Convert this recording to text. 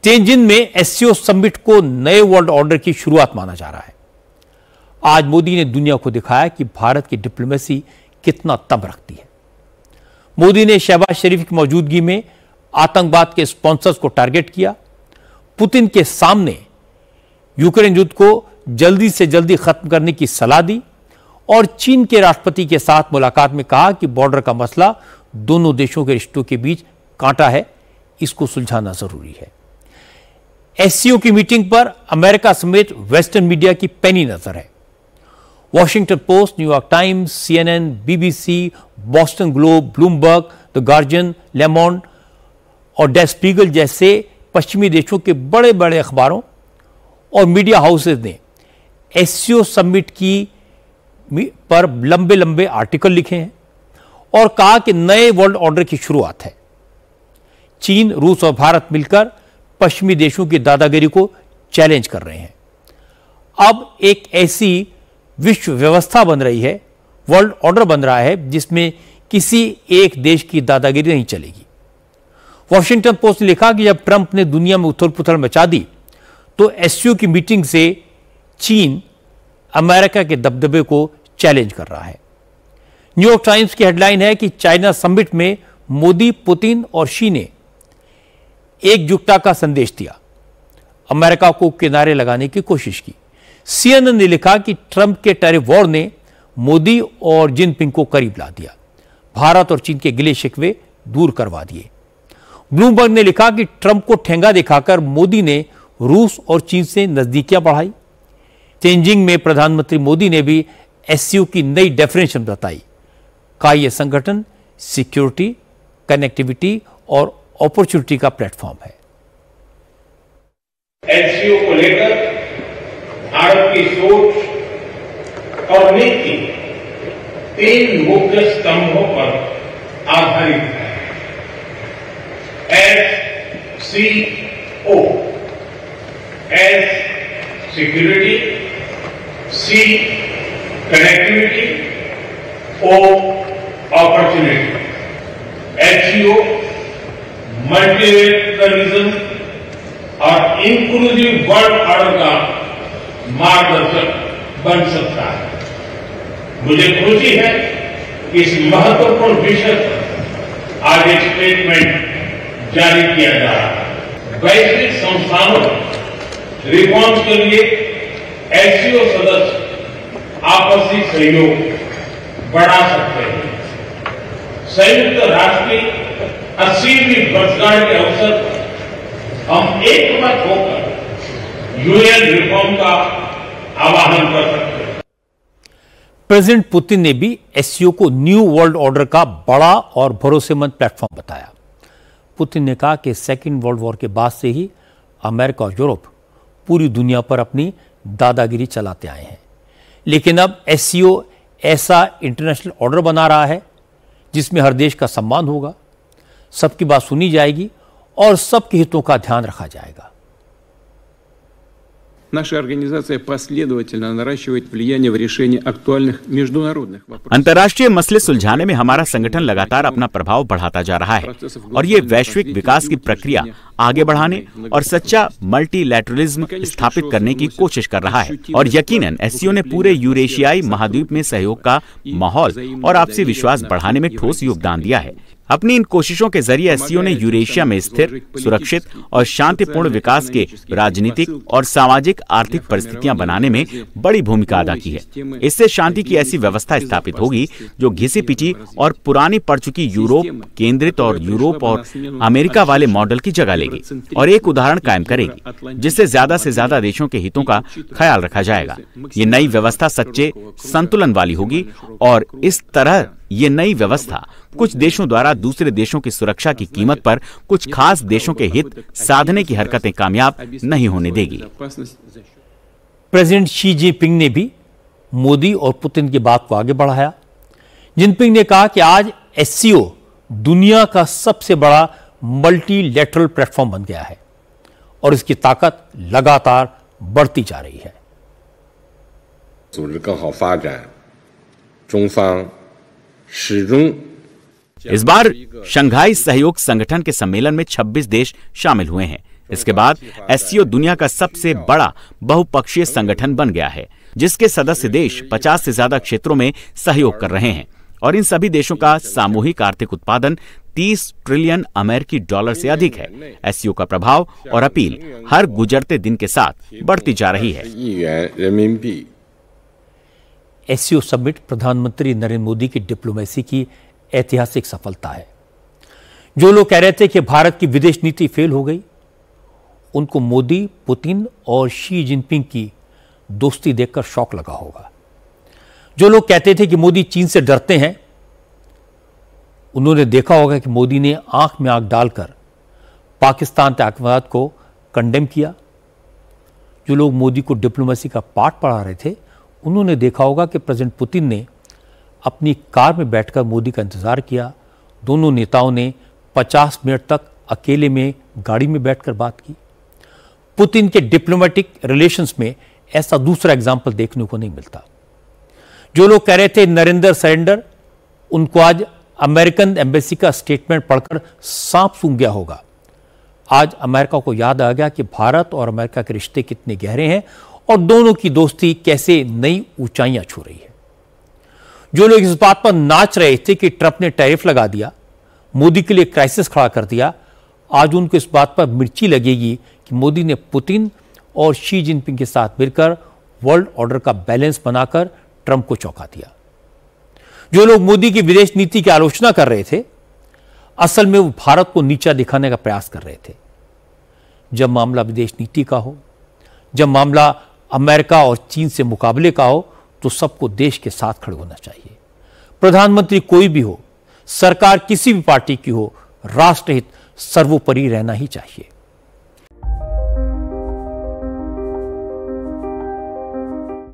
तिएनजिन में SCO summit को नए वर्ल्ड ऑर्डर की शुरुआत माना जा रहा है। आज मोदी ने दुनिया को दिखाया कि भारत की डिप्लोमेसी कितना दम रखती है। मोदी ने शहबाज शरीफ की मौजूदगी में आतंकवाद के स्पॉन्सर्स को टारगेट किया, पुतिन के सामने यूक्रेन युद्ध को जल्दी से जल्दी खत्म करने की सलाह दी और चीन के राष्ट्रपति के साथ मुलाकात में कहा कि बॉर्डर का मसला दोनों देशों के रिश्तों के बीच कांटा है, इसको सुलझाना जरूरी है। एससीओ की मीटिंग पर अमेरिका समेत वेस्टर्न मीडिया की पैनी नजर है। Washington post, New York times, CNN, BBC, Boston globe, Bloomberg, the guardian, ले मोंड और डे स्पीगल जैसे पश्चिमी देशों के बड़े बड़े अखबारों और मीडिया हाउसेज ने एससीओ समिट की पर लंबे लंबे आर्टिकल लिखे हैं और कहा कि नए वर्ल्ड ऑर्डर की शुरुआत है। चीन, रूस और भारत मिलकर पश्चिमी देशों की दादागिरी को चैलेंज कर रहे हैं। अब एक ऐसी विश्व व्यवस्था बन रही है, वर्ल्ड ऑर्डर बन रहा है, जिसमें किसी एक देश की दादागिरी नहीं चलेगी। वॉशिंगटन पोस्ट ने लिखा कि जब ट्रंप ने दुनिया में उथल पुथल मचा दी तो एससीओ की मीटिंग से चीन अमेरिका के दबदबे को चैलेंज कर रहा है। न्यूयॉर्क टाइम्स की हेडलाइन है कि चाइना समिट में मोदी, पुतिन और शी ने एकजुटता का संदेश दिया, अमेरिका को किनारे लगाने की कोशिश की। सीएनएन ने लिखा कि ट्रंप के टैरिफ वॉर ने मोदी और जिनपिंग को करीब ला दिया, भारत और चीन के गिले शिकवे दूर करवा दिए। ब्लूमबर्ग ने लिखा कि ट्रंप को ठेंगा दिखाकर मोदी ने रूस और चीन से नजदीकियां बढ़ाई। तिएनजिन में प्रधानमंत्री मोदी ने भी एससीओ की नई डेफिनेशन बताई, कहा यह संगठन सिक्योरिटी, कनेक्टिविटी और अपॉर्चुनिटी का प्लेटफॉर्म है। एससीओ को लेकर भारत की सोच और नीति 3 मुख्य स्तंभों पर आधारित है। एससीओ, एस सिक्योरिटी, सी कनेक्टिविटी, ओ अपॉर्चुनिटी। एससीओ मल्टीलेटरलिज्म और इंक्लूसिव वर्ल्ड ऑर्डर का मार्गदर्शक बन सकता है। मुझे खुशी है कि इस महत्वपूर्ण विषय पर आज एक स्टेटमेंट जारी किया जा रहा है। वैश्विक संस्थानों रिफॉर्म्स के लिए एससीओ सदस्य आपसी सहयोग बढ़ा सकते हैं। संयुक्त राष्ट्र की 80वीं वर्षगांठ के अवसर पर हम एकमत होकर यूएन रिफॉर्म का आह्वान कर सकते हैं। प्रेसिडेंट पुतिन ने भी एससीओ को न्यू वर्ल्ड ऑर्डर का बड़ा और भरोसेमंद प्लेटफॉर्म बताया। पुतिन ने कहा कि सेकेंड वर्ल्ड वॉर के बाद से ही अमेरिका और यूरोप पूरी दुनिया पर अपनी दादागिरी चलाते आए हैं, लेकिन अब एससीओ ऐसा इंटरनेशनल ऑर्डर बना रहा है जिसमें हर देश का सम्मान होगा, सबकी बात सुनी जाएगी और सबके हितों का ध्यान रखा जाएगा। Наша организация последовательно наращивает влияние в решении актуальных международных вопросов. अंतर्राष्ट्रीय मसले सुलझाने में हमारा संगठन लगातार अपना प्रभाव बढ़ाता जा रहा है और ये वैश्विक विकास की प्रक्रिया आगे बढ़ाने और सच्चा मल्टीलैटरलिज्म स्थापित करने की कोशिश कर रहा है। और यकीनन एससीओ ने पूरे यूरेशियाई महाद्वीप में सहयोग का माहौल और आपसी विश्वास बढ़ाने में ठोस योगदान दिया है। अपनी इन कोशिशों के जरिए एससीओ ने यूरेशिया में स्थिर, सुरक्षित और शांतिपूर्ण विकास के राजनीतिक और सामाजिक आर्थिक परिस्थितियां बनाने में बड़ी भूमिका अदा की है। इससे शांति की ऐसी व्यवस्था स्थापित होगी जो घिसी पिटी और पुरानी पड़ चुकी यूरोप केंद्रित और यूरोप और अमेरिका वाले मॉडल की जगह लेगी और एक उदाहरण कायम करेगी जिससे ज्यादा से ज्यादा देशों के हितों का ख्याल रखा जाएगा। ये नई व्यवस्था सच्चे संतुलन वाली होगी और इस तरह ये नई व्यवस्था कुछ देशों द्वारा दूसरे देशों की सुरक्षा की कीमत पर कुछ खास देशों के हित साधने की हरकतें कामयाब नहीं होने देगी। प्रेसिडेंट शी जिनपिंग ने भी मोदी और पुतिन की बात को आगे बढ़ाया। जिनपिंग ने कहा कि आज एससीओ दुनिया का सबसे बड़ा मल्टीलैटरल प्लेटफॉर्म बन गया है और इसकी ताकत लगातार बढ़ती जा रही है। इस बार शंघाई सहयोग संगठन के सम्मेलन में 26 देश शामिल हुए हैं, इसके बाद एससीओ दुनिया का सबसे बड़ा बहुपक्षीय संगठन बन गया है, जिसके सदस्य देश 50 से ज्यादा क्षेत्रों में सहयोग कर रहे हैं और इन सभी देशों का सामूहिक आर्थिक उत्पादन 30 ट्रिलियन अमेरिकी डॉलर से अधिक है। एससीओ का प्रभाव और अपील हर गुजरते दिन के साथ बढ़ती जा रही है। एससीओ समिट प्रधानमंत्री नरेंद्र मोदी की डिप्लोमेसी की ऐतिहासिक सफलता है। जो लोग कह रहे थे कि भारत की विदेश नीति फेल हो गई, उनको मोदी, पुतिन और शी जिनपिंग की दोस्ती देखकर शौक लगा होगा। जो लोग कहते थे कि मोदी चीन से डरते हैं, उन्होंने देखा होगा कि मोदी ने आंख में आंख डालकर पाकिस्तान आतंकवाद को कंडेम किया। जो लोग मोदी को डिप्लोमेसी का पाठ पढ़ा रहे थे, उन्होंने देखा होगा कि प्रेसिडेंट पुतिन ने अपनी कार में बैठकर मोदी का इंतजार किया। दोनों नेताओं ने 50 मिनट तक अकेले में गाड़ी में बैठकर बात की। पुतिन के डिप्लोमेटिक रिलेशंस में ऐसा दूसरा एग्जाम्पल देखने को नहीं मिलता। जो लोग कह रहे थे नरेंद्र सरेंडर, उनको आज अमेरिकन एम्बेसी का स्टेटमेंट पढ़कर सांप सूंघ गया होगा। आज अमेरिका को याद आ गया कि भारत और अमेरिका के रिश्ते कितने गहरे हैं और दोनों की दोस्ती कैसे नई ऊंचाइयां छू रही है। जो लोग इस बात पर नाच रहे थे कि ट्रंप ने टैरिफ लगा दिया, मोदी के लिए क्राइसिस खड़ा कर दिया, आज उनको इस बात पर मिर्ची लगेगी कि मोदी ने पुतिन और शी जिनपिंग के साथ मिलकर वर्ल्ड ऑर्डर का बैलेंस बनाकर ट्रंप को चौंका दिया। जो लोग मोदी की विदेश नीति की आलोचना कर रहे थे, असल में वो भारत को नीचा दिखाने का प्रयास कर रहे थे। जब मामला विदेश नीति का हो, जब मामला अमेरिका और चीन से मुकाबले का हो, तो सबको देश के साथ खड़े होना चाहिए। प्रधानमंत्री कोई भी हो, सरकार किसी भी पार्टी की हो, राष्ट्रहित सर्वोपरि रहना ही चाहिए।